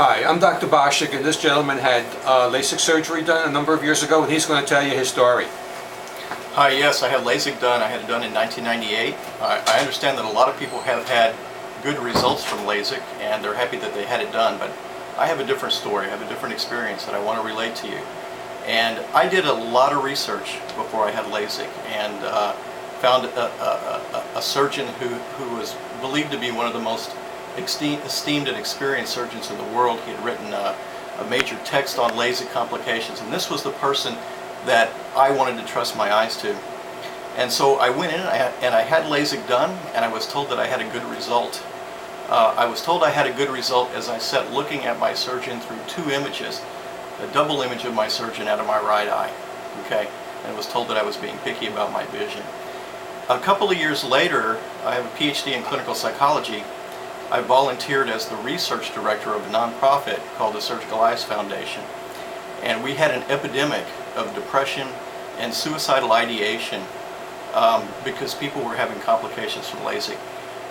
Hi, I'm Dr. Boschik, and this gentleman had LASIK surgery done a number of years ago, and he's going to tell you his story. Hi, yes, I had LASIK done. I had it done in 1998. I understand that a lot of people have had good results from LASIK, and they're happy that they had it done, but I have a different story. I have a different experience that I want to relate to you. And I did a lot of research before I had LASIK, and found a surgeon who was believed to be one of the most esteemed and experienced surgeons in the world. He had written a major text on LASIK complications, and this was the person that I wanted to trust my eyes to. And so I went in and I had LASIK done, and I was told that I had a good result. I was told I had a good result as I sat looking at my surgeon through two images, a double image of my surgeon out of my right eye, okay, and was told that I was being picky about my vision. A couple of years later, I have a PhD in clinical psychology. I volunteered as the research director of a nonprofit called the Surgical Eyes Foundation, and we had an epidemic of depression and suicidal ideation because people were having complications from LASIK.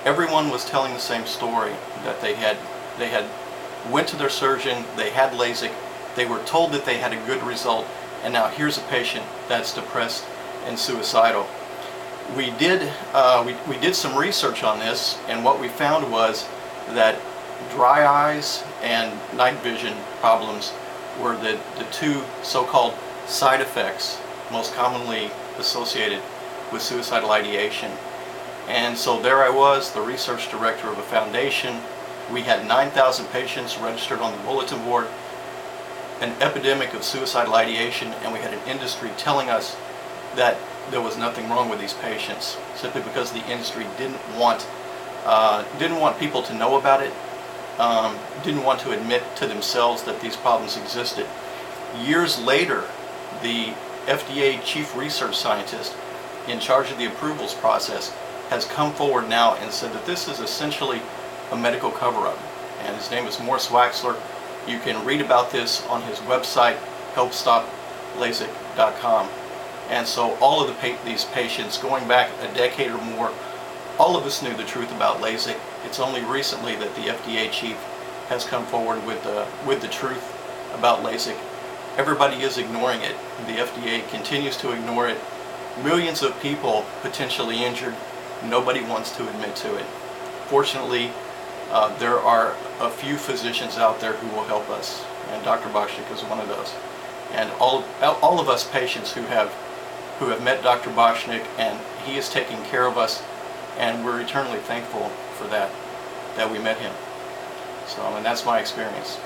Everyone was telling the same story, that they had went to their surgeon, they had LASIK, they were told that they had a good result, and now here's a patient that's depressed and suicidal. We did some research on this, and what we found was that dry eyes and night vision problems were the two so-called side effects most commonly associated with suicidal ideation. And so there I was, the research director of a foundation. We had 9,000 patients registered on the bulletin board, an epidemic of suicidal ideation, and we had an industry telling us that there was nothing wrong with these patients, simply because the industry didn't want people to know about it, didn't want to admit to themselves that these problems existed. Years later, the FDA chief research scientist in charge of the approvals process has come forward now and said that this is essentially a medical cover-up, and his name is Morris Waxler. You can read about this on his website, helpstoplasik.com. And so all of these patients, going back a decade or more, all of us knew the truth about LASIK. It's only recently that the FDA chief has come forward with the truth about LASIK. Everybody is ignoring it. The FDA continues to ignore it. Millions of people potentially injured. Nobody wants to admit to it. Fortunately, there are a few physicians out there who will help us, and Dr. Boschik is one of those. And all of us patients who have met Dr. Boschik, and he is taking care of us, and we're eternally thankful for that we met him. So, and that's my experience.